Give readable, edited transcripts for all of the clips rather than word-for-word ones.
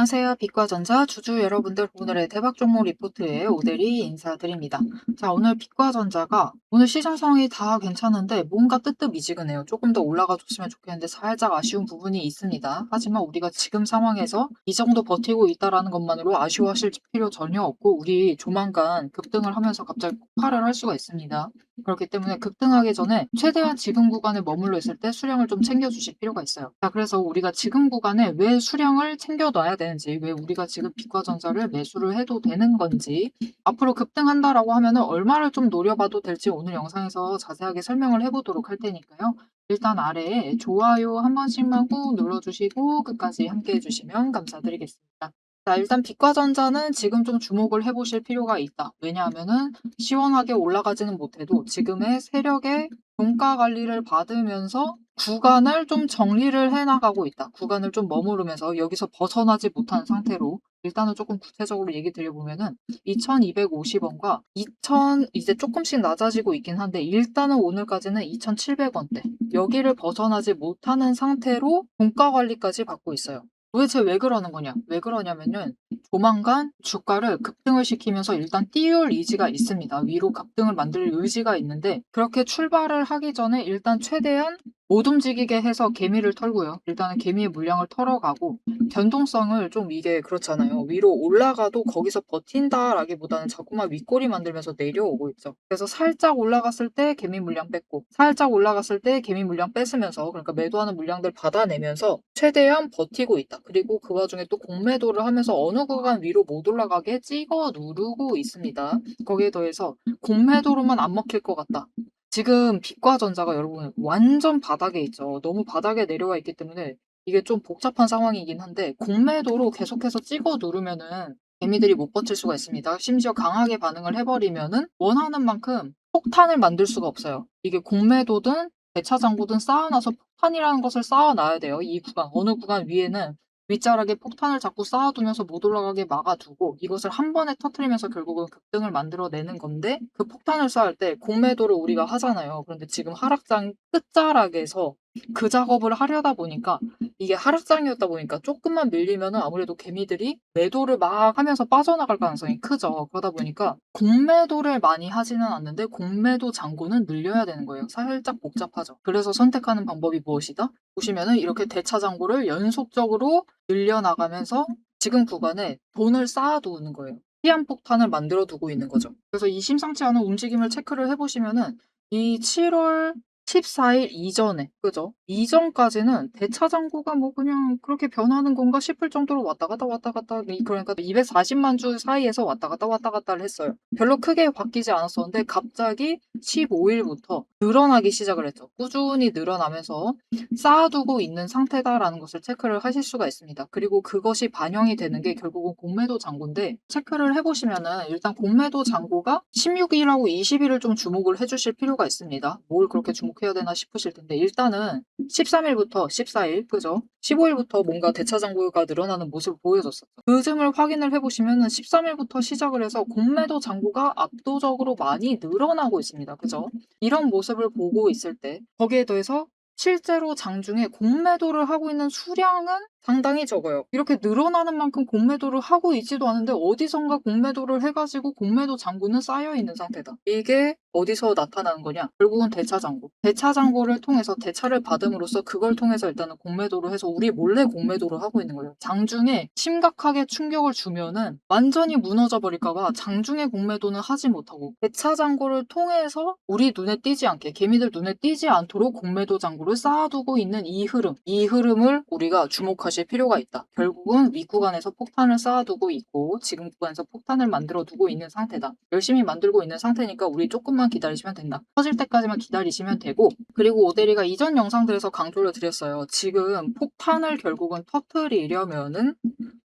안녕하세요. 빛과전자 주주 여러분들, 오늘의 대박 종목 리포트에 오대리 인사드립니다. 자, 오늘 빛과전자가 오늘 시장 상황이 다 괜찮은데 뭔가 뜨뜻미지근해요. 조금 더 올라가 줬으면 좋겠는데 살짝 아쉬운 부분이 있습니다. 하지만 우리가 지금 상황에서 이 정도 버티고 있다라는 것만으로 아쉬워하실 필요 전혀 없고, 우리 조만간 급등을 하면서 갑자기 폭발을 할 수가 있습니다. 그렇기 때문에 급등하기 전에 최대한 지금 구간에 머물러 있을 때 수량을 좀 챙겨주실 필요가 있어요. 자, 그래서 우리가 지금 구간에 왜 수량을 챙겨놔야 되는지, 왜 우리가 지금 빛과전자를 매수를 해도 되는 건지, 앞으로 급등한다라고 하면은 얼마를 좀 노려봐도 될지 오늘 영상에서 자세하게 설명을 해보도록 할 테니까요. 일단 아래에 좋아요 한 번씩만 꾹 눌러주시고 끝까지 함께 해주시면 감사드리겠습니다. 자, 일단 빛과전자는 지금 좀 주목을 해보실 필요가 있다. 왜냐하면은 시원하게 올라가지는 못해도 지금의 세력의 종가 관리를 받으면서 구간을 좀 정리를 해나가고 있다. 구간을 좀 머무르면서 여기서 벗어나지 못한 상태로, 일단은 조금 구체적으로 얘기 드려보면은 2250원과 2000 이제 조금씩 낮아지고 있긴 한데, 일단은 오늘까지는 2700원대 여기를 벗어나지 못하는 상태로 종가 관리까지 받고 있어요. 도대체 왜 그러는 거냐? 왜 그러냐면은 조만간 주가를 급등을 시키면서 일단 띄울 의지가 있습니다. 위로 급등을 만들 의지가 있는데, 그렇게 출발을 하기 전에 일단 최대한 못 움직이게 해서 개미를 털고요. 일단은 개미의 물량을 털어가고, 변동성을 좀, 이게 그렇잖아요. 위로 올라가도 거기서 버틴다라기보다는 자꾸만 윗꼬리 만들면서 내려오고 있죠. 그래서 살짝 올라갔을 때 개미 물량 뺐고, 살짝 올라갔을 때 개미 물량 뺏으면서, 그러니까 매도하는 물량들 받아내면서 최대한 버티고 있다. 그리고 그 와중에 또 공매도를 하면서 어느 구간 위로 못 올라가게 찍어 누르고 있습니다. 거기에 더해서 공매도로만 안 먹힐 것 같다. 지금 빛과전자가 여러분 완전 바닥에 있죠. 너무 바닥에 내려와 있기 때문에 이게 좀 복잡한 상황이긴 한데, 공매도로 계속해서 찍어 누르면은 개미들이 못 버틸 수가 있습니다. 심지어 강하게 반응을 해버리면은 원하는 만큼 폭탄을 만들 수가 없어요. 이게 공매도든 대차장고든 쌓아놔서 폭탄이라는 것을 쌓아놔야 돼요. 이 구간, 어느 구간 위에는 윗자락에 폭탄을 자꾸 쌓아두면서 못 올라가게 막아두고, 이것을 한 번에 터트리면서 결국은 급등을 만들어내는 건데, 그 폭탄을 쌓을 때 공매도를 우리가 하잖아요. 그런데 지금 하락장 끝자락에서 그 작업을 하려다 보니까, 이게 하락장이었다 보니까 조금만 밀리면은 아무래도 개미들이 매도를 막 하면서 빠져나갈 가능성이 크죠. 그러다 보니까 공매도를 많이 하지는 않는데 공매도 잔고는 늘려야 되는 거예요. 살짝 복잡하죠. 그래서 선택하는 방법이 무엇이다? 보시면은 이렇게 대차 잔고를 연속적으로 늘려나가면서 지금 구간에 돈을 쌓아두는 거예요. 시한폭탄을 만들어 두고 있는 거죠. 그래서 이 심상치 않은 움직임을 체크를 해보시면은 이 7월 14일 이전에, 그죠? 이전까지는 대차장고가 뭐 그냥 그렇게 변하는 건가 싶을 정도로 왔다 갔다 왔다 갔다, 그러니까 240만 주 사이에서 왔다 갔다 왔다 갔다를 했어요. 별로 크게 바뀌지 않았었는데 갑자기 15일부터 늘어나기 시작을 했죠. 꾸준히 늘어나면서 쌓아두고 있는 상태다라는 것을 체크를 하실 수가 있습니다. 그리고 그것이 반영이 되는 게 결국은 공매도 잔고인데, 체크를 해보시면은 일단 공매도 잔고가 16일하고 20일을 좀 주목을 해주실 필요가 있습니다. 뭘 그렇게 주목해야 되나 싶으실 텐데, 일단은 13일부터 14일, 그죠? 15일부터 뭔가 대차 잔고가 늘어나는 모습을 보여줬었죠. 그 점을 확인을 해보시면은 13일부터 시작을 해서 공매도 잔고가 압도적으로 많이 늘어나고 있습니다. 그죠? 이런 모습을 보고 있을 때, 거기에 더해서 실제로 장중에 공매도를 하고 있는 수량은 상당히 적어요. 이렇게 늘어나는 만큼 공매도를 하고 있지도 않은데 어디선가 공매도를 해가지고 공매도 잔고는 쌓여있는 상태다. 이게 어디서 나타나는 거냐? 결국은 대차 잔고. 대차 잔고를 통해서 대차를 받음으로써 그걸 통해서 일단은 공매도를 해서 우리 몰래 공매도를 하고 있는 거예요. 장중에 심각하게 충격을 주면은 완전히 무너져 버릴까봐 장중에 공매도는 하지 못하고, 대차 잔고를 통해서 우리 눈에 띄지 않게, 개미들 눈에 띄지 않도록 공매도 잔고를 쌓아두고 있는 이 흐름을 우리가 주목하실 필요가 있다. 결국은 윗구간에서 폭탄을 쌓아두고 있고 지금 구간에서 폭탄을 만들어 두고 있는 상태다. 열심히 만들고 있는 상태니까 우리 조금만 기다리시면 된다. 터질 때까지만 기다리시면 되고, 그리고 오대리가 이전 영상들에서 강조를 드렸어요. 지금 폭탄을 결국은 터트리려면은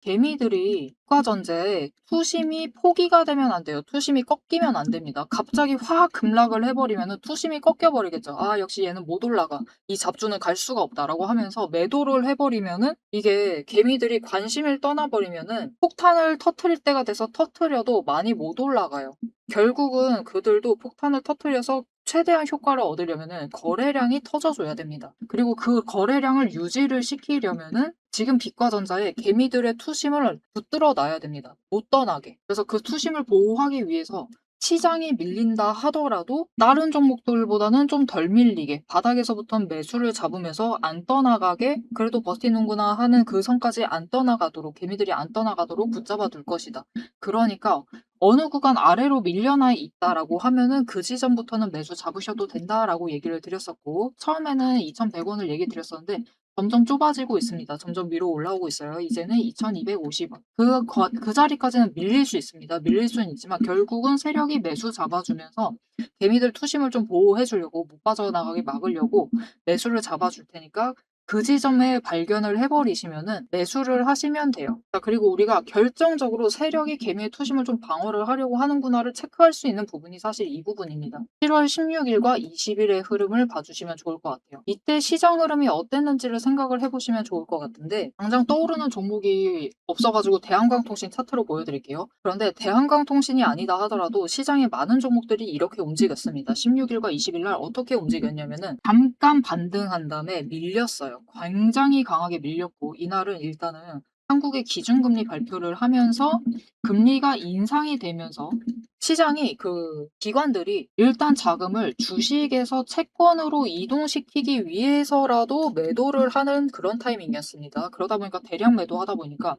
개미들이 효과전제에 투심이 포기가 되면 안 돼요. 투심이 꺾이면 안 됩니다. 갑자기 확 급락을 해버리면 투심이 꺾여버리겠죠. 아, 역시 얘는 못 올라가. 이 잡주는 갈 수가 없다라고 하면서 매도를 해버리면은, 이게 개미들이 관심을 떠나버리면은 폭탄을 터트릴 때가 돼서 터트려도 많이 못 올라가요. 결국은 그들도 폭탄을 터트려서 최대한 효과를 얻으려면은 거래량이 터져줘야 됩니다. 그리고 그 거래량을 유지를 시키려면은 지금 빛과전자에 개미들의 투심을 붙들어 놔야 됩니다. 못 떠나게. 그래서 그 투심을 보호하기 위해서 시장이 밀린다 하더라도 다른 종목들보다는 좀 덜 밀리게 바닥에서부터 매수를 잡으면서 안 떠나가게 그래도 버티는구나 하는 그 선까지 안 떠나가도록 개미들이 안 떠나가도록 붙잡아 둘 것이다. 그러니까 어느 구간 아래로 밀려나 있다라고 하면은 그 지점부터는 매수 잡으셔도 된다라고 얘기를 드렸었고 처음에는 2,100원을 얘기 드렸었는데 점점 좁아지고 있습니다. 점점 위로 올라오고 있어요. 이제는 2,250원. 그 자리까지는 밀릴 수 있습니다. 밀릴 수는 있지만 결국은 세력이 매수 잡아주면서 개미들 투심을 좀 보호해 주려고 못 빠져나가게 막으려고 매수를 잡아줄 테니까 그 지점에 발견을 해버리시면은 매수를 하시면 돼요. 자, 그리고 우리가 결정적으로 세력이 개미의 투심을 좀 방어를 하려고 하는구나를 체크할 수 있는 부분이 사실 이 부분입니다. 7월 16일과 20일의 흐름을 봐주시면 좋을 것 같아요. 이때 시장 흐름이 어땠는지를 생각을 해보시면 좋을 것 같은데 당장 떠오르는 종목이 없어가지고 대한광통신 차트로 보여드릴게요. 그런데 대한광통신이 아니다 하더라도 시장에 많은 종목들이 이렇게 움직였습니다. 16일과 20일날 어떻게 움직였냐면은 잠깐 반등한 다음에 밀렸어요. 굉장히 강하게 밀렸고 이날은 일단은 한국의 기준금리 발표를 하면서 금리가 인상이 되면서 시장이 그 기관들이 일단 자금을 주식에서 채권으로 이동시키기 위해서라도 매도를 하는 그런 타이밍이었습니다. 그러다 보니까 대량 매도하다 보니까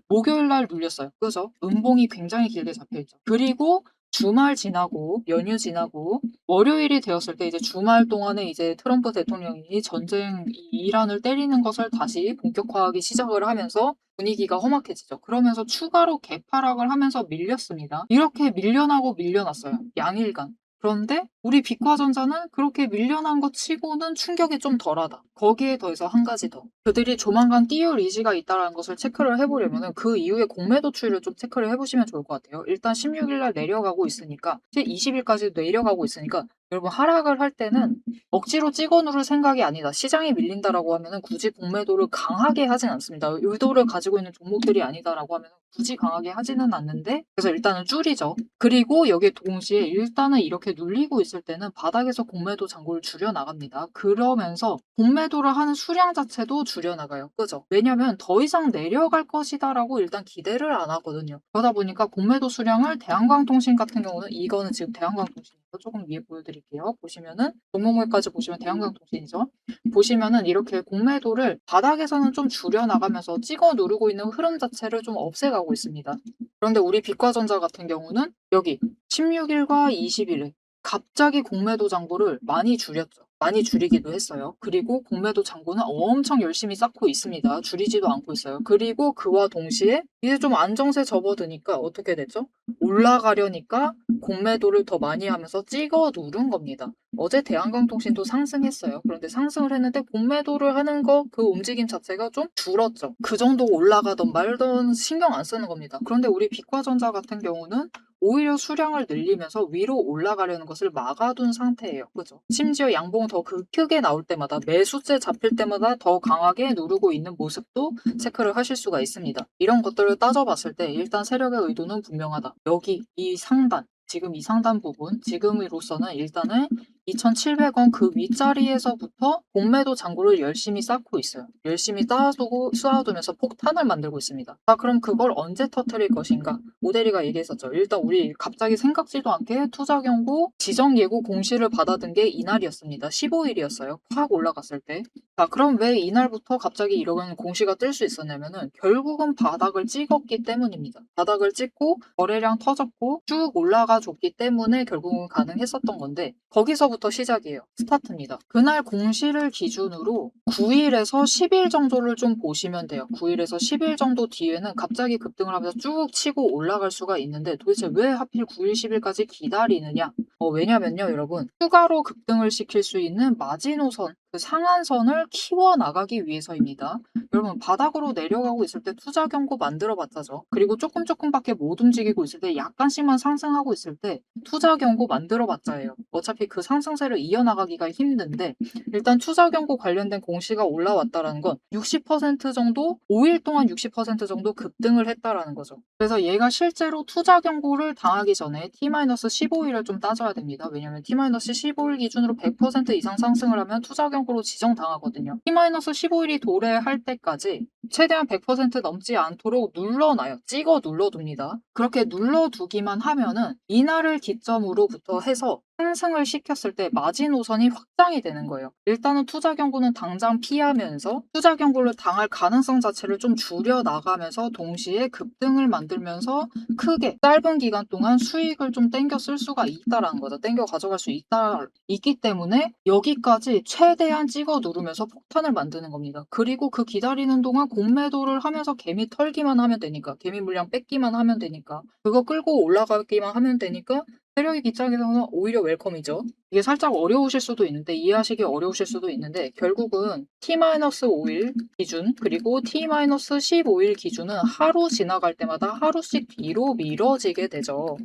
목요일 날 눌렸어요. 그죠? 음봉이 굉장히 길게 잡혀있죠. 그리고 주말 지나고 연휴 지나고 월요일이 되었을 때 이제 주말 동안에 이제 트럼프 대통령이 전쟁 이란을 때리는 것을 다시 본격화하기 시작을 하면서 분위기가 험악해지죠. 그러면서 추가로 개파락을 하면서 밀렸습니다. 이렇게 밀려나고 밀려났어요. 양일간. 그런데 우리 빛과전자는 그렇게 밀려난 것 치고는 충격이 좀 덜하다. 거기에 더해서 한 가지 더. 그들이 조만간 띄울 의지가 있다는 것을 체크를 해보려면 그 이후에 공매도 추이를 좀 체크를 해보시면 좋을 것 같아요. 일단 16일 날 내려가고 있으니까 이제 20일까지 내려가고 있으니까 여러분 하락을 할 때는 억지로 찍어 누를 생각이 아니다. 시장이 밀린다라고 하면은 굳이 공매도를 강하게 하진 않습니다. 의도를 가지고 있는 종목들이 아니다라고 하면 굳이 강하게 하지는 않는데 그래서 일단은 줄이죠. 그리고 여기에 동시에 일단은 이렇게 눌리고 있을 때는 바닥에서 공매도 잔고를 줄여 나갑니다. 그러면서 공매도를 하는 수량 자체도 줄여 나가요. 그죠? 왜냐면 더 이상 내려갈 것이다라고 일단 기대를 안 하거든요. 그러다 보니까 공매도 수량을 대한광통신 같은 경우는 이거는 지금 대한광통신이고 조금 위에 보여드릴게요. 보시면은 종목물까지 보시면 대한광통신이죠. 보시면은 이렇게 공매도를 바닥에서는 좀 줄여 나가면서 찍어 누르고 있는 흐름 자체를 좀 없애가고 있습니다. 그런데 우리 빛과전자 같은 경우는 여기 16일과 20일에 갑자기 공매도 잔고를 많이 줄였죠. 많이 줄이기도 했어요. 그리고 공매도 잔고는 엄청 열심히 쌓고 있습니다. 줄이지도 않고 있어요. 그리고 그와 동시에 이제 좀 안정세 접어드니까 어떻게 됐죠? 올라가려니까 공매도를 더 많이 하면서 찍어 누른 겁니다. 어제 대한광통신도 상승했어요. 그런데 상승을 했는데 공매도를 하는 거 그 움직임 자체가 좀 줄었죠. 그 정도 올라가던 말던 신경 안 쓰는 겁니다. 그런데 우리 빛과전자 같은 경우는 오히려 수량을 늘리면서 위로 올라가려는 것을 막아둔 상태예요. 그죠? 심지어 양봉 더 크게 나올 때마다 매수세 잡힐 때마다 더 강하게 누르고 있는 모습도 체크를 하실 수가 있습니다. 이런 것들을 따져봤을 때 일단 세력의 의도는 분명하다. 여기 이 상단 지금 이 상단 부분 지금으로서는 일단은 2,700원 그 윗자리에서부터 공매도 잔고를 열심히 쌓고 있어요. 열심히 쌓아두면서 폭탄을 만들고 있습니다. 자, 그럼 그걸 언제 터뜨릴 것인가? 오대리가 얘기했었죠. 일단 우리 갑자기 생각지도 않게 투자 경고 지정 예고 공시를 받아든 게 이날이었습니다. 15일이었어요. 확 올라갔을 때. 자, 그럼 왜 이날부터 갑자기 이런 공시가 뜰 수 있었냐면은 결국은 바닥을 찍었기 때문입니다. 바닥을 찍고 거래량 터졌고 쭉 올라가 줬기 때문에 결국은 가능했었던 건데 거기서부터 시작이에요. 스타트입니다. 그날 공시를 기준으로 9일에서 10일 정도를 좀 보시면 돼요. 9일에서 10일 정도 뒤에는 갑자기 급등을 하면서 쭉 치고 올라갈 수가 있는데 도대체 왜 하필 9일, 10일까지 기다리느냐? 왜냐면요, 여러분. 추가로 급등을 시킬 수 있는 마지노선, 그 상한선을 키워 나가기 위해서입니다. 여러분, 바닥으로 내려가고 있을 때 투자 경고 만들어 봤자죠. 그리고 조금밖에 못 움직이고 있을 때 약간씩만 상승하고 있을 때 투자 경고 만들어 봤자예요. 어차피 그 상승세를 이어나가기가 힘든데 일단 투자 경고 관련된 공시가 올라왔다라는 건 60% 정도 5일 동안 60% 정도 급등을 했다라는 거죠. 그래서 얘가 실제로 투자 경고를 당하기 전에 T-15일을 좀 따져야 하셔야 됩니다. 왜냐면 T-15일 기준으로 100% 이상 상승을 하면 투자 경고로 지정당하거든요. T-15일이 도래할 때까지 최대한 100% 넘지 않도록 눌러놔요. 찍어 눌러둡니다. 그렇게 눌러두기만 하면은 이날을 기점으로부터 해서 상승을 시켰을 때 마지노선이 확장이 되는 거예요. 일단은 투자 경고는 당장 피하면서 투자 경고를 당할 가능성 자체를 좀 줄여 나가면서 동시에 급등을 만들면서 크게 짧은 기간 동안 수익을 좀 땡겨 쓸 수가 있다라는 거죠. 땡겨 가져갈 수 있기 때문에 여기까지 최대한 찍어 누르면서 폭탄을 만드는 겁니다. 그리고 그 기다리는 동안 공매도를 하면서 개미 털기만 하면 되니까, 개미 물량 뺏기만 하면 되니까, 그거 끌고 올라가기만 하면 되니까 세력의 입장에서는 오히려 웰컴이죠. 이게 살짝 어려우실 수도 있는데, 이해하시기 어려우실 수도 있는데, 결국은 T-5일 기준 그리고 T-15일 기준은 하루 지나갈 때마다 하루씩 뒤로 미뤄지게 되죠.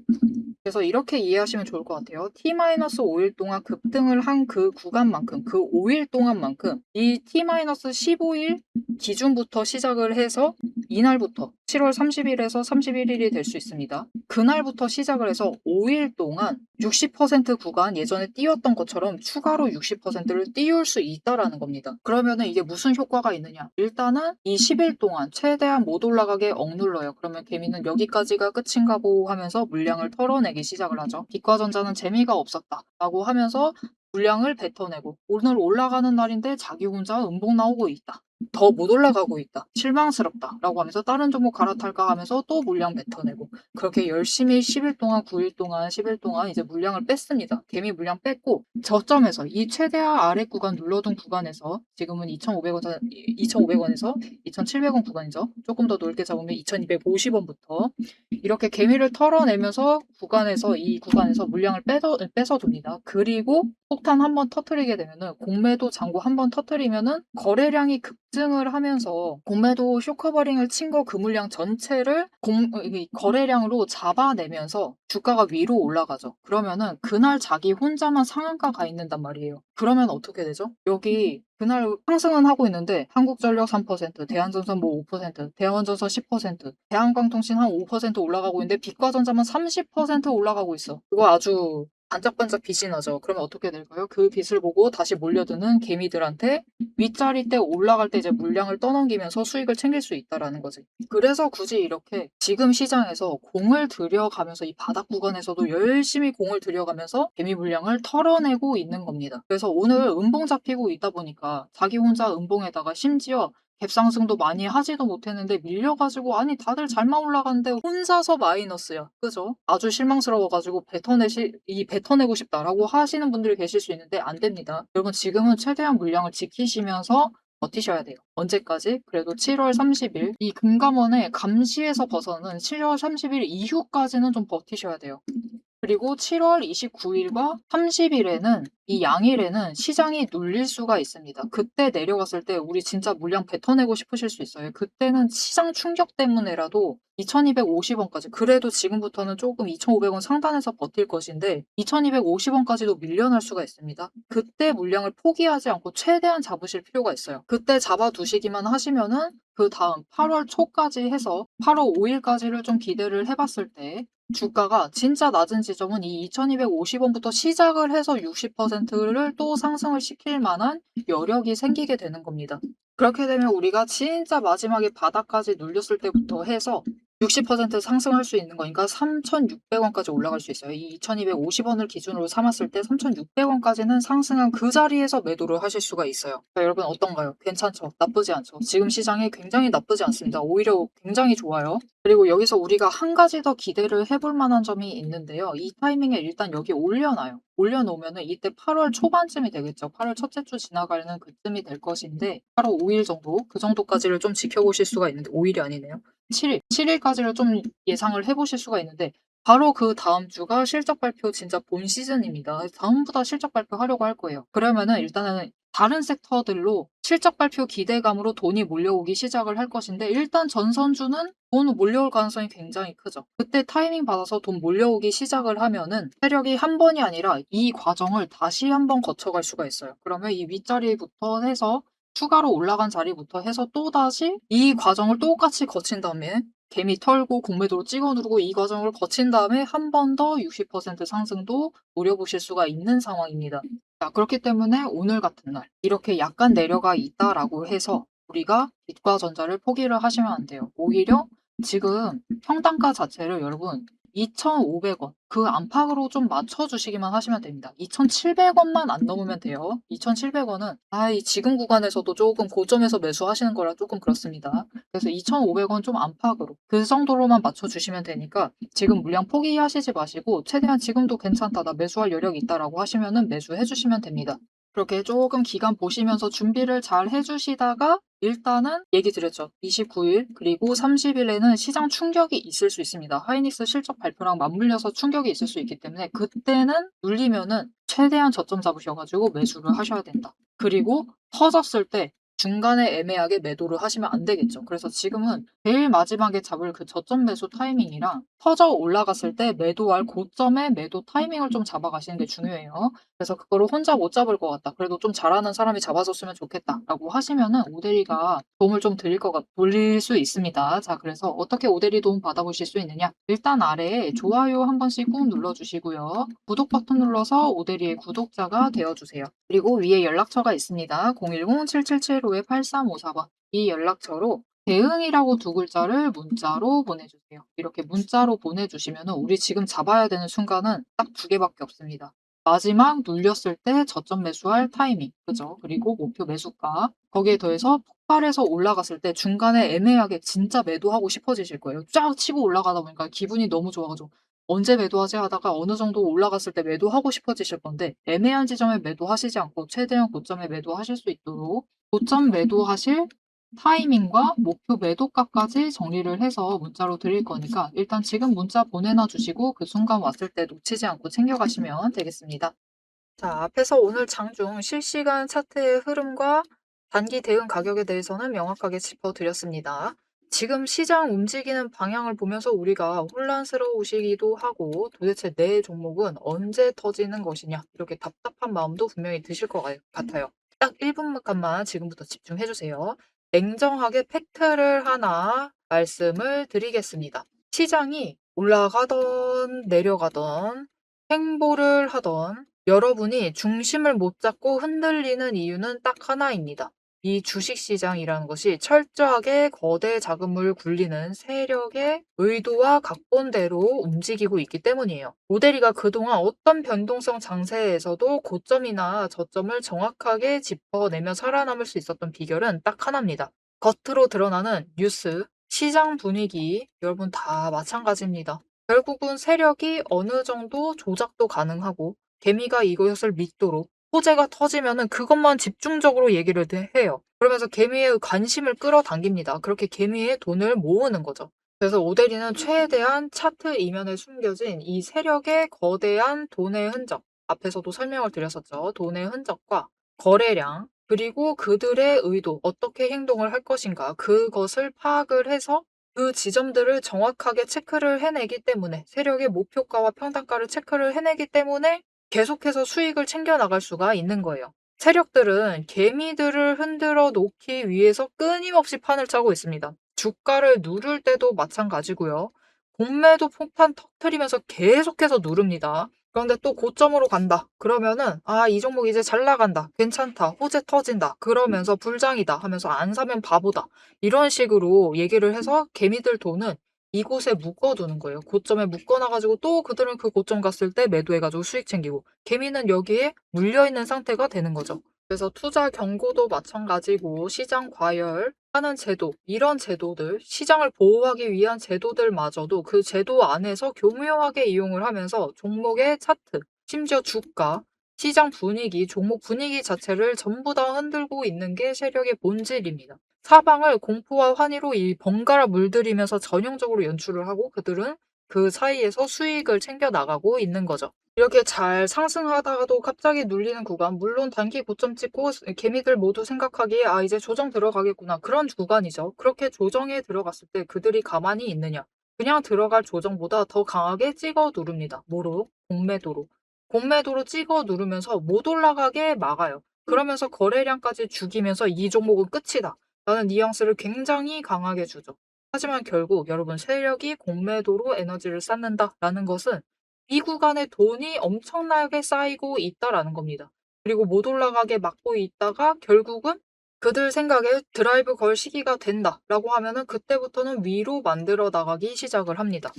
그래서 이렇게 이해하시면 좋을 것 같아요. T-5일 동안 급등을 한 그 구간만큼, 그 5일 동안만큼 이 T-15일 기준부터 시작을 해서 이날부터 7월 30일에서 31일이 될 수 있습니다. 그날부터 시작을 해서 5일 동안 60% 구간 예전에 띄웠던 것처럼 추가로 60%를 띄울 수 있다라는 겁니다. 그러면은 이게 무슨 효과가 있느냐? 일단은 이 10일 동안 최대한 못 올라가게 억눌러요. 그러면 개미는 여기까지가 끝인가 보고 하면서 물량을 털어내기 시작을 하죠. 빛과전자는 재미가 없었다 라고 하면서 물량을 뱉어내고 오늘 올라가는 날인데 자기 혼자 음봉 나오고 있다. 더 못 올라가고 있다. 실망스럽다. 라고 하면서 다른 종목 갈아탈까 하면서 또 물량 뱉어내고 그렇게 열심히 10일 동안, 9일 동안, 10일 동안 이제 물량을 뺐습니다. 개미 물량 뺐고 저점에서 이 최대한 아래 구간 눌러둔 구간에서 지금은 2,500원에서 2,700원 구간이죠. 조금 더 넓게 잡으면 2,250원부터 이렇게 개미를 털어내면서 이 구간에서 물량을 뺏어둡니다. 그리고 폭탄 한번 터트리게 되면은 공매도 잔고 한번 터트리면은 거래량이 급증을 하면서 공매도 쇼커버링을 친 거 그 물량 전체를 거래량으로 잡아내면서 주가가 위로 올라가죠. 그러면은 그날 자기 혼자만 상한가 가 있는단 말이에요. 그러면 어떻게 되죠? 여기 그날 상승은 하고 있는데 한국전력 3%, 대한전선 뭐 5%, 대원전선 10%, 대한광통신 한 5% 올라가고 있는데 빛과전자만 30% 올라가고 있어. 그거 아주 반짝반짝 빛이 나죠. 그러면 어떻게 될까요? 그 빛을 보고 다시 몰려드는 개미들한테 윗자리 때 올라갈 때 이제 물량을 떠넘기면서 수익을 챙길 수 있다라는 거지. 그래서 굳이 이렇게 지금 시장에서 공을 들여가면서 이 바닥 구간에서도 열심히 공을 들여가면서 개미 물량을 털어내고 있는 겁니다. 그래서 오늘 음봉 잡히고 있다 보니까 자기 혼자 음봉에다가 심지어 갭상승도 많이 하지도 못했는데 밀려가지고 아니 다들 잘만 올라갔는데 혼자서 마이너스야. 그죠? 아주 실망스러워가지고 뱉어내고 싶다라고 하시는 분들이 계실 수 있는데 안 됩니다. 여러분 지금은 최대한 물량을 지키시면서 버티셔야 돼요. 언제까지? 그래도 7월 30일 이 금감원의 감시에서 벗어나는 7월 30일 이후까지는 좀 버티셔야 돼요. 그리고 7월 29일과 30일에는 이 양일에는 시장이 눌릴 수가 있습니다. 그때 내려갔을 때 우리 진짜 물량 뱉어내고 싶으실 수 있어요. 그때는 시장 충격 때문에라도 2,250원까지 그래도 지금부터는 조금 2,500원 상단에서 버틸 것인데 2,250원까지도 밀려날 수가 있습니다. 그때 물량을 포기하지 않고 최대한 잡으실 필요가 있어요. 그때 잡아두시기만 하시면은 그 다음 8월 초까지 해서 8월 5일까지를 좀 기대를 해봤을 때 주가가 진짜 낮은 지점은 이 2,250원부터 시작을 해서 60%를 또 상승을 시킬 만한 여력이 생기게 되는 겁니다. 그렇게 되면 우리가 진짜 마지막에 바닥까지 눌렸을 때부터 해서 60% 상승할 수 있는 거니까 3,600원까지 올라갈 수 있어요. 이 2,250원을 기준으로 삼았을 때 3,600원까지는 상승한 그 자리에서 매도를 하실 수가 있어요. 자, 여러분 어떤가요? 괜찮죠? 나쁘지 않죠? 지금 시장이 굉장히 나쁘지 않습니다. 오히려 굉장히 좋아요. 그리고 여기서 우리가 한 가지 더 기대를 해볼 만한 점이 있는데요. 이 타이밍에 일단 여기 올려놔요. 올려놓으면은 이때 8월 초반쯤이 되겠죠. 8월 첫째 주 지나가는 그쯤이 될 것인데 8월 5일 정도? 그 정도까지를 좀 지켜보실 수가 있는데 5일이 아니네요. 7일까지를 좀 예상을 해보실 수가 있는데 바로 그 다음 주가 실적 발표 진짜 본 시즌입니다. 다음보다 실적 발표하려고 할 거예요. 그러면은 일단은 다른 섹터들로 실적 발표 기대감으로 돈이 몰려오기 시작을 할 것인데 일단 전선주는 돈 몰려올 가능성이 굉장히 크죠. 그때 타이밍 받아서 돈 몰려오기 시작을 하면은 세력이 한 번이 아니라 이 과정을 다시 한번 거쳐갈 수가 있어요. 그러면 이 윗자리부터 해서 추가로 올라간 자리부터 해서 또다시 이 과정을 똑같이 거친 다음에 개미 털고 공매도로 찍어 누르고 이 과정을 거친 다음에 한 번 더 60% 상승도 노려보실 수가 있는 상황입니다. 자, 그렇기 때문에 오늘 같은 날 이렇게 약간 내려가 있다라고 해서 우리가 빛과전자를 포기를 하시면 안 돼요. 오히려 지금 평단가 자체를 여러분 2,500원 그 안팎으로 좀 맞춰주시기만 하시면 됩니다. 2,700원만 안 넘으면 돼요. 2,700원은 이 지금 구간에서도 조금 고점에서 매수하시는 거라 조금 그렇습니다. 그래서 2,500원 좀 안팎으로 그 정도로만 맞춰주시면 되니까 지금 물량 포기하시지 마시고 최대한 지금도 괜찮다, 나 매수할 여력이 있다라고 하시면은 매수해 주시면 됩니다. 그렇게 조금 기간 보시면서 준비를 잘 해주시다가 일단은 얘기 드렸죠. 29일 그리고 30일에는 시장 충격이 있을 수 있습니다. 하이닉스 실적 발표랑 맞물려서 충격이 있을 수 있기 때문에 그때는 눌리면은 최대한 저점 잡으셔가지고 매수를 하셔야 된다. 그리고 터졌을 때 중간에 애매하게 매도를 하시면 안 되겠죠. 그래서 지금은 제일 마지막에 잡을 그 저점 매수 타이밍이랑 터져 올라갔을 때 매도할 고점의 매도 타이밍을 좀 잡아가시는 게 중요해요. 그래서 그거를 혼자 못 잡을 것 같다. 그래도 좀 잘하는 사람이 잡아줬으면 좋겠다라고 하시면은 오데리가 도움을 좀 드릴 수 있습니다. 자, 그래서 어떻게 오데리 도움 받아보실 수 있느냐? 일단 아래에 좋아요 한 번씩 꾹 눌러주시고요. 구독 버튼 눌러서 오데리의 구독자가 되어주세요. 그리고 위에 연락처가 있습니다. 010-7775-8354번. 이 연락처로 대응이라고 두 글자를 문자로 보내주세요. 이렇게 문자로 보내주시면 우리 지금 잡아야 되는 순간은 딱 두 개밖에 없습니다. 마지막 눌렸을 때 저점 매수할 타이밍, 그죠? 그리고 목표 매수가. 거기에 더해서 폭발해서 올라갔을 때 중간에 애매하게 진짜 매도하고 싶어지실 거예요. 쫙 치고 올라가다 보니까 기분이 너무 좋아가지고 언제 매도하지 하다가 어느 정도 올라갔을 때 매도하고 싶어지실 건데 애매한 지점에 매도하시지 않고 최대한 고점에 매도하실 수 있도록 고점 매도하실 타이밍과 목표 매도가까지 정리를 해서 문자로 드릴 거니까 일단 지금 문자 보내놔 주시고 그 순간 왔을 때 놓치지 않고 챙겨가시면 되겠습니다. 자, 앞에서 오늘 장중 실시간 차트의 흐름과 단기 대응 가격에 대해서는 명확하게 짚어드렸습니다. 지금 시장 움직이는 방향을 보면서 우리가 혼란스러우시기도 하고 도대체 내 종목은 언제 터지는 것이냐 이렇게 답답한 마음도 분명히 드실 것 같아요. 딱 1분간만 지금부터 집중해 주세요. 냉정하게 팩트를 하나 말씀을 드리겠습니다. 시장이 올라가던 내려가던 행보를 하던 여러분이 중심을 못 잡고 흔들리는 이유는 딱 하나입니다. 이 주식시장이라는 것이 철저하게 거대 자금을 굴리는 세력의 의도와 각본대로 움직이고 있기 때문이에요. 모델이가 그동안 어떤 변동성 장세에서도 고점이나 저점을 정확하게 짚어내며 살아남을 수 있었던 비결은 딱 하나입니다. 겉으로 드러나는 뉴스, 시장 분위기, 여러분 다 마찬가지입니다. 결국은 세력이 어느 정도 조작도 가능하고 개미가 이것을 믿도록 호재가 터지면은 그것만 집중적으로 얘기를 해요. 그러면서 개미의 관심을 끌어당깁니다. 그렇게 개미의 돈을 모으는 거죠. 그래서 오데리는 최대한 차트 이면에 숨겨진 이 세력의 거대한 돈의 흔적, 앞에서도 설명을 드렸었죠. 돈의 흔적과 거래량, 그리고 그들의 의도, 어떻게 행동을 할 것인가, 그것을 파악을 해서 그 지점들을 정확하게 체크를 해내기 때문에 세력의 목표가와 평단가를 체크를 해내기 때문에 계속해서 수익을 챙겨 나갈 수가 있는 거예요. 세력들은 개미들을 흔들어 놓기 위해서 끊임없이 판을 짜고 있습니다. 주가를 누를 때도 마찬가지고요. 공매도 폭탄 터트리면서 계속해서 누릅니다. 그런데 또 고점으로 간다. 그러면은 이 종목 이제 잘 나간다. 괜찮다. 호재 터진다. 그러면서 불장이다 하면서 안 사면 바보다. 이런 식으로 얘기를 해서 개미들 돈은 이곳에 묶어두는 거예요. 고점에 묶어놔가지고 또 그들은 그 고점 갔을 때 매도해가지고 수익 챙기고 개미는 여기에 물려있는 상태가 되는 거죠. 그래서 투자 경고도 마찬가지고 시장 과열하는 제도, 이런 제도들, 시장을 보호하기 위한 제도들마저도 그 제도 안에서 교묘하게 이용을 하면서 종목의 차트, 심지어 주가, 시장 분위기, 종목 분위기 자체를 전부 다 흔들고 있는 게 세력의 본질입니다. 사방을 공포와 환희로 이 번갈아 물들이면서 전형적으로 연출을 하고 그들은 그 사이에서 수익을 챙겨 나가고 있는 거죠. 이렇게 잘 상승하다가도 갑자기 눌리는 구간, 물론 단기 고점 찍고 개미들 모두 생각하기에 이제 조정 들어가겠구나. 그런 구간이죠. 그렇게 조정에 들어갔을 때 그들이 가만히 있느냐. 그냥 들어갈 조정보다 더 강하게 찍어 누릅니다. 뭐로? 공매도로. 공매도로 찍어 누르면서 못 올라가게 막아요. 그러면서 거래량까지 죽이면서 이 종목은 끝이다. 라는 뉘앙스를 굉장히 강하게 주죠. 하지만 결국 여러분 세력이 공매도로 에너지를 쌓는다라는 것은 이 구간에 돈이 엄청나게 쌓이고 있다라는 겁니다. 그리고 못 올라가게 막고 있다가 결국은 그들 생각에 드라이브 걸 시기가 된다라고 하면은 그때부터는 위로 만들어 나가기 시작을 합니다.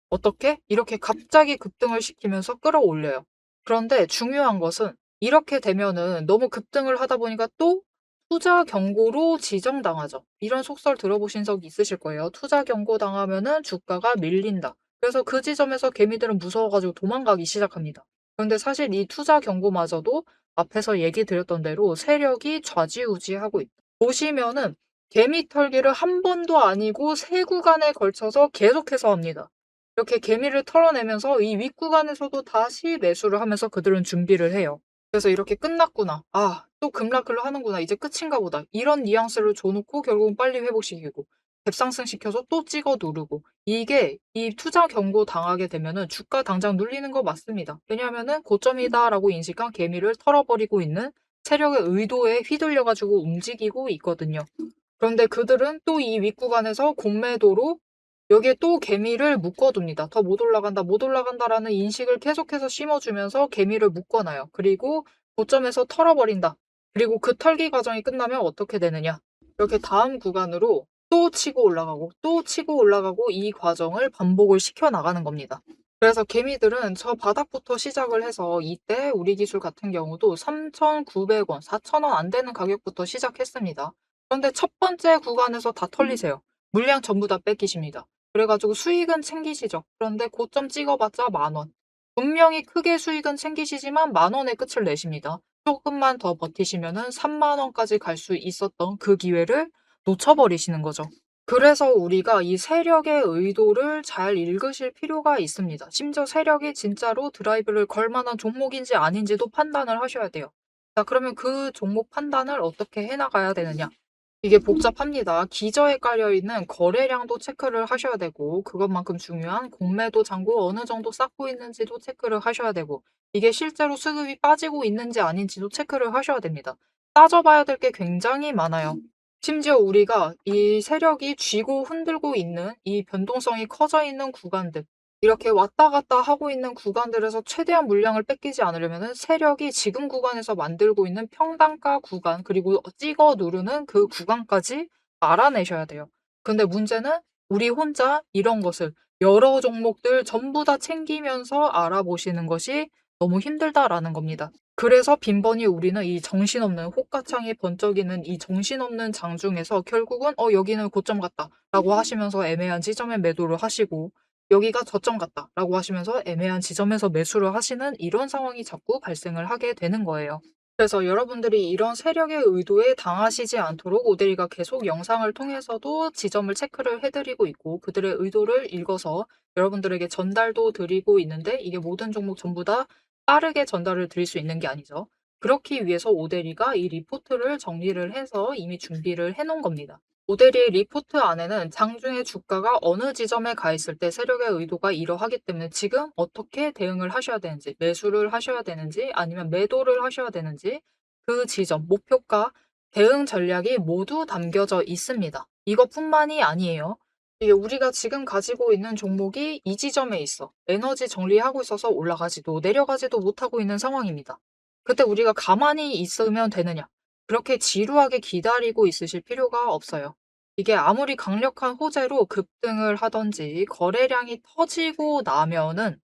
어떻게? 이렇게 갑자기 급등을 시키면서 끌어올려요. 그런데 중요한 것은 이렇게 되면은 너무 급등을 하다 보니까 또 투자 경고로 지정당하죠. 이런 속설 들어보신 적 있으실 거예요. 투자 경고 당하면은 주가가 밀린다. 그래서 그 지점에서 개미들은 무서워가지고 도망가기 시작합니다. 그런데 사실 이 투자 경고마저도 앞에서 얘기 드렸던 대로 세력이 좌지우지하고 있다. 보시면은 개미 털기를 한 번도 아니고 세 구간에 걸쳐서 계속해서 합니다. 이렇게 개미를 털어내면서 이 윗구간에서도 다시 매수를 하면서 그들은 준비를 해요. 그래서 이렇게 끝났구나. 아, 또 급락을 하는구나. 이제 끝인가 보다. 이런 뉘앙스를 줘놓고 결국은 빨리 회복시키고 갭상승 시켜서 또 찍어 누르고 이게 이 투자 경고 당하게 되면은 주가 당장 눌리는 거 맞습니다. 왜냐하면은 고점이다라고 인식한 개미를 털어버리고 있는 세력의 의도에 휘둘려가지고 움직이고 있거든요. 그런데 그들은 또 이 윗구간에서 공매도로 여기에 또 개미를 묶어둡니다. 더 못 올라간다, 못 올라간다라는 인식을 계속해서 심어주면서 개미를 묶어놔요. 그리고 고점에서 털어버린다. 그리고 그 털기 과정이 끝나면 어떻게 되느냐. 이렇게 다음 구간으로 또 치고 올라가고 또 치고 올라가고 이 과정을 반복을 시켜 나가는 겁니다. 그래서 개미들은 저 바닥부터 시작을 해서 이때 우리 기술 같은 경우도 3,900원, 4,000원 안 되는 가격부터 시작했습니다. 그런데 첫 번째 구간에서 다 털리세요. 물량 전부 다 뺏기십니다. 그래가지고 수익은 챙기시죠. 그런데 고점 찍어봤자 10,000원. 분명히 크게 수익은 챙기시지만 10,000원에 끝을 내십니다. 조금만 더 버티시면은 30,000원까지 갈 수 있었던 그 기회를 놓쳐버리시는 거죠. 그래서 우리가 이 세력의 의도를 잘 읽으실 필요가 있습니다. 심지어 세력이 진짜로 드라이브를 걸 만한 종목인지 아닌지도 판단을 하셔야 돼요. 자, 그러면 그 종목 판단을 어떻게 해나가야 되느냐? 이게 복잡합니다. 기저에 깔려있는 거래량도 체크를 하셔야 되고 그것만큼 중요한 공매도 잔고 어느 정도 쌓고 있는지도 체크를 하셔야 되고 이게 실제로 수급이 빠지고 있는지 아닌지도 체크를 하셔야 됩니다. 따져봐야 될 게 굉장히 많아요. 심지어 우리가 이 세력이 쥐고 흔들고 있는 이 변동성이 커져 있는 구간들 이렇게 왔다 갔다 하고 있는 구간들에서 최대한 물량을 뺏기지 않으려면 세력이 지금 구간에서 만들고 있는 평단가 구간 그리고 찍어 누르는 그 구간까지 알아내셔야 돼요. 근데 문제는 우리 혼자 이런 것을 여러 종목들 전부 다 챙기면서 알아보시는 것이 너무 힘들다라는 겁니다. 그래서 빈번히 우리는 이 정신없는 호가창이 번쩍이는 이 정신없는 장중에서 결국은 여기는 고점 같다 라고 하시면서 애매한 지점에 매도를 하시고 여기가 저점 같다 라고 하시면서 애매한 지점에서 매수를 하시는 이런 상황이 자꾸 발생을 하게 되는 거예요. 그래서 여러분들이 이런 세력의 의도에 당하시지 않도록 오데리가 계속 영상을 통해서도 지점을 체크를 해드리고 있고 그들의 의도를 읽어서 여러분들에게 전달도 드리고 있는데 이게 모든 종목 전부 다 빠르게 전달을 드릴 수 있는 게 아니죠. 그렇기 위해서 오데리가 이 리포트를 정리를 해서 이미 준비를 해놓은 겁니다. 오데리의 리포트 안에는 장중에 주가가 어느 지점에 가 있을 때 세력의 의도가 이러하기 때문에 지금 어떻게 대응을 하셔야 되는지, 매수를 하셔야 되는지, 아니면 매도를 하셔야 되는지, 그 지점, 목표가, 대응 전략이 모두 담겨져 있습니다. 이것뿐만이 아니에요. 이게 우리가 지금 가지고 있는 종목이 이 지점에 있어. 에너지 정리하고 있어서 올라가지도 내려가지도 못하고 있는 상황입니다. 그때 우리가 가만히 있으면 되느냐? 그렇게 지루하게 기다리고 있으실 필요가 없어요. 이게 아무리 강력한 호재로 급등을 하든지 거래량이 터지고 나면은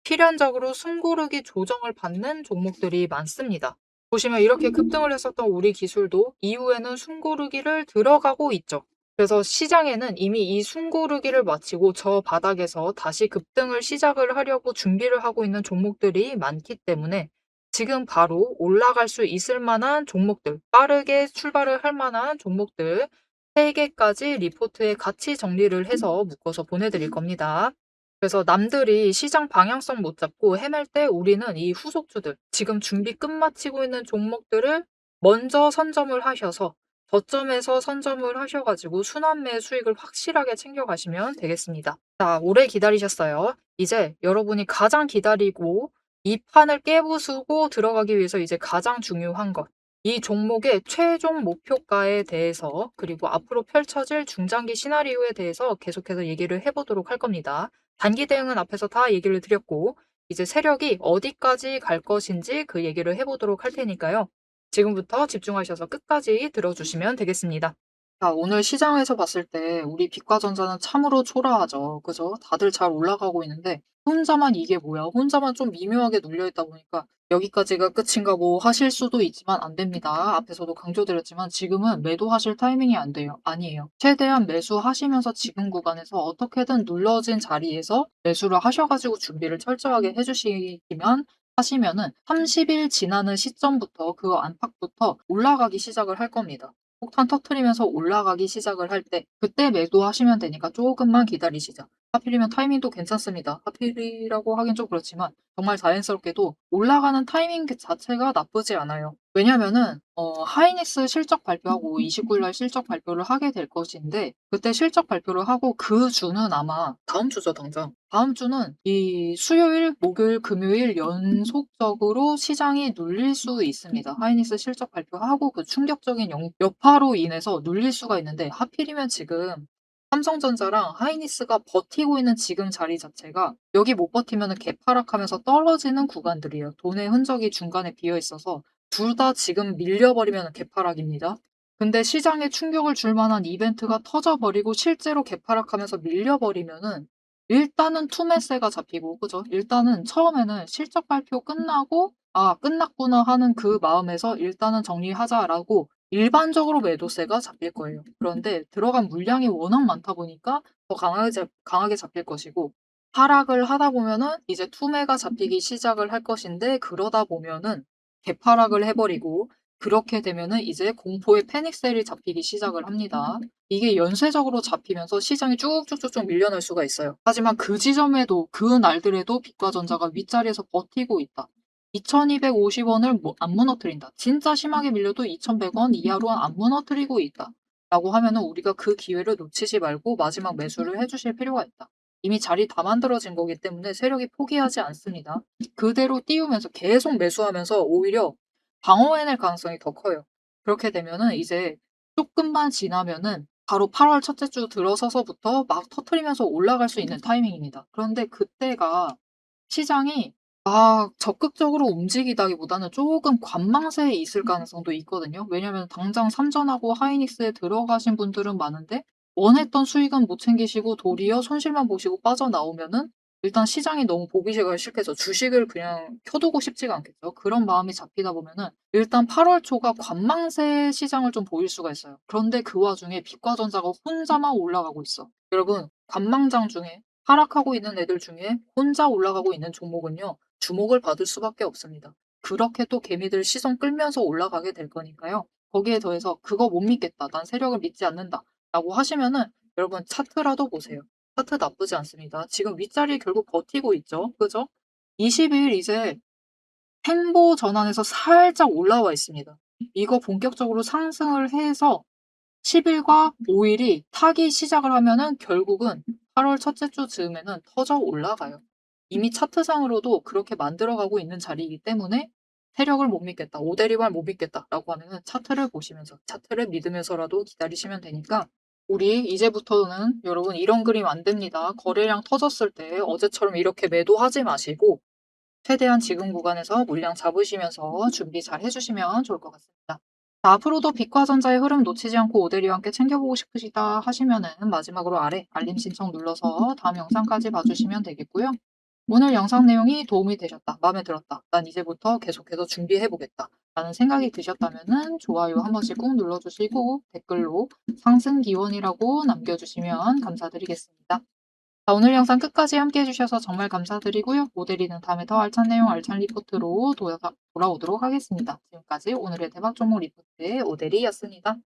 필연적으로 숨고르기 조정을 받는 종목들이 많습니다. 보시면 이렇게 급등을 했었던 우리 기술도 이후에는 숨고르기를 들어가고 있죠. 그래서 시장에는 이미 이 숨고르기를 마치고 저 바닥에서 다시 급등을 시작을 하려고 준비를 하고 있는 종목들이 많기 때문에 지금 바로 올라갈 수 있을 만한 종목들, 빠르게 출발을 할 만한 종목들 3개까지 리포트에 같이 정리를 해서 묶어서 보내드릴 겁니다. 그래서 남들이 시장 방향성 못 잡고 헤맬 때 우리는 이 후속주들, 지금 준비 끝마치고 있는 종목들을 먼저 선점을 하셔서 저점에서 선점을 하셔가지고 순환매 수익을 확실하게 챙겨가시면 되겠습니다. 자, 오래 기다리셨어요. 이제 여러분이 가장 기다리고 이 판을 깨부수고 들어가기 위해서 이제 가장 중요한 것. 이 종목의 최종 목표가에 대해서 그리고 앞으로 펼쳐질 중장기 시나리오에 대해서 계속해서 얘기를 해보도록 할 겁니다. 단기 대응은 앞에서 다 얘기를 드렸고 이제 세력이 어디까지 갈 것인지 그 얘기를 해보도록 할 테니까요. 지금부터 집중하셔서 끝까지 들어주시면 되겠습니다. 자, 오늘 시장에서 봤을 때 우리 빛과전자는 참으로 초라하죠. 그죠? 다들 잘 올라가고 있는데 혼자만 이게 뭐야? 혼자만 좀 미묘하게 눌려 있다 보니까 여기까지가 끝인가 뭐 하실 수도 있지만 안 됩니다. 앞에서도 강조드렸지만 지금은 매도하실 타이밍이 안 돼요. 아니에요. 최대한 매수하시면서 지금 구간에서 어떻게든 눌러진 자리에서 매수를 하셔가지고 준비를 철저하게 해주시면 하시면은 30일 지나는 시점부터 그 안팎부터 올라가기 시작을 할 겁니다. 폭탄 터트리면서 올라가기 시작을 할 때 그때 매도하시면 되니까 조금만 기다리시죠. 하필이면 타이밍도 괜찮습니다. 하필이라고 하긴 좀 그렇지만 정말 자연스럽게도 올라가는 타이밍 그 자체가 나쁘지 않아요. 왜냐면은 하이닉스 실적 발표하고 29일 날 실적 발표를 하게 될 것인데 그때 실적 발표를 하고 그 주는 아마 다음 주죠, 당장. 다음 주는 이 수요일, 목요일, 금요일 연속적으로 시장이 눌릴 수 있습니다. 하이닉스 실적 발표하고 그 충격적인 여파로 인해서 눌릴 수가 있는데 하필이면 지금 삼성전자랑 하이닉스가 버티고 있는 지금 자리 자체가 여기 못 버티면 개파락하면서 떨어지는 구간들이에요. 돈의 흔적이 중간에 비어 있어서 둘 다 지금 밀려버리면 개파락입니다. 근데 시장에 충격을 줄 만한 이벤트가 터져버리고 실제로 개파락하면서 밀려버리면은 일단은 투매세가 잡히고 그죠? 일단은 처음에는 실적 발표 끝나고 '아 끝났구나.' 하는 그 마음에서 '일단은 정리하자.'라고 일반적으로 매도세가 잡힐 거예요. 그런데 들어간 물량이 워낙 많다 보니까 더 강하게 잡힐 것이고 하락을 하다 보면은 이제 투매가 잡히기 시작을 할 것인데 그러다 보면은 개파락을 해 버리고 그렇게 되면은 이제 공포의 패닉셀이 잡히기 시작을 합니다. 이게 연쇄적으로 잡히면서 시장이 쭉쭉쭉쭉 밀려날 수가 있어요. 하지만 그 지점에도 그 날들에도 빛과전자가 윗자리에서 버티고 있다. 2,250원을 안 무너뜨린다. 진짜 심하게 밀려도 2,100원 이하로 안 무너뜨리고 있다. 라고 하면은 우리가 그 기회를 놓치지 말고 마지막 매수를 해주실 필요가 있다. 이미 자리 다 만들어진 거기 때문에 세력이 포기하지 않습니다. 그대로 띄우면서 계속 매수하면서 오히려 방어해낼 가능성이 더 커요. 그렇게 되면은 이제 조금만 지나면은 바로 8월 첫째 주 들어서서부터 막 터트리면서 올라갈 수 있는 타이밍입니다. 그런데 그때가 시장이 막 적극적으로 움직이다기보다는 조금 관망세에 있을 가능성도 있거든요. 왜냐면 당장 삼전하고 하이닉스에 들어가신 분들은 많은데 원했던 수익은 못 챙기시고 도리어 손실만 보시고 빠져나오면은 일단 시장이 너무 보기 싫겠죠. 주식을 그냥 켜두고 싶지가 않겠죠. 그런 마음이 잡히다 보면은 일단 8월 초가 관망세 시장을 좀 보일 수가 있어요. 그런데 그 와중에 빛과전자가 혼자만 올라가고 있어. 여러분 관망장 중에 하락하고 있는 애들 중에 혼자 올라가고 있는 종목은요. 주목을 받을 수밖에 없습니다. 그렇게 또 개미들 시선 끌면서 올라가게 될 거니까요. 거기에 더해서 그거 못 믿겠다. 난 세력을 믿지 않는다. 라고 하시면은 여러분 차트라도 보세요. 차트 나쁘지 않습니다. 지금 윗자리 결국 버티고 있죠. 그죠? 20일 이제 횡보 전환에서 살짝 올라와 있습니다. 이거 본격적으로 상승을 해서 10일과 5일이 타기 시작을 하면은 결국은 8월 첫째 주 즈음에는 터져 올라가요. 이미 차트상으로도 그렇게 만들어가고 있는 자리이기 때문에 세력을 못 믿겠다, 오대리만 못 믿겠다라고 하면은 차트를 보시면서 차트를 믿으면서라도 기다리시면 되니까 우리 이제부터는 여러분 이런 그림 안 됩니다. 거래량 터졌을 때 어제처럼 이렇게 매도하지 마시고 최대한 지금 구간에서 물량 잡으시면서 준비 잘 해주시면 좋을 것 같습니다. 자, 앞으로도 빛과전자의 흐름 놓치지 않고 오대리와 함께 챙겨보고 싶으시다 하시면은 마지막으로 아래 알림 신청 눌러서 다음 영상까지 봐주시면 되겠고요. 오늘 영상 내용이 도움이 되셨다, 마음에 들었다, 난 이제부터 계속해서 준비해보겠다 라는 생각이 드셨다면은 좋아요 한 번씩 꾹 눌러주시고 댓글로 상승 기원이라고 남겨주시면 감사드리겠습니다. 자, 오늘 영상 끝까지 함께 해주셔서 정말 감사드리고요. 모델이는 다음에 더 알찬 내용, 알찬 리포트로 돌아오도록 하겠습니다. 지금까지 오늘의 대박 종목 리포트의 오대리였습니다.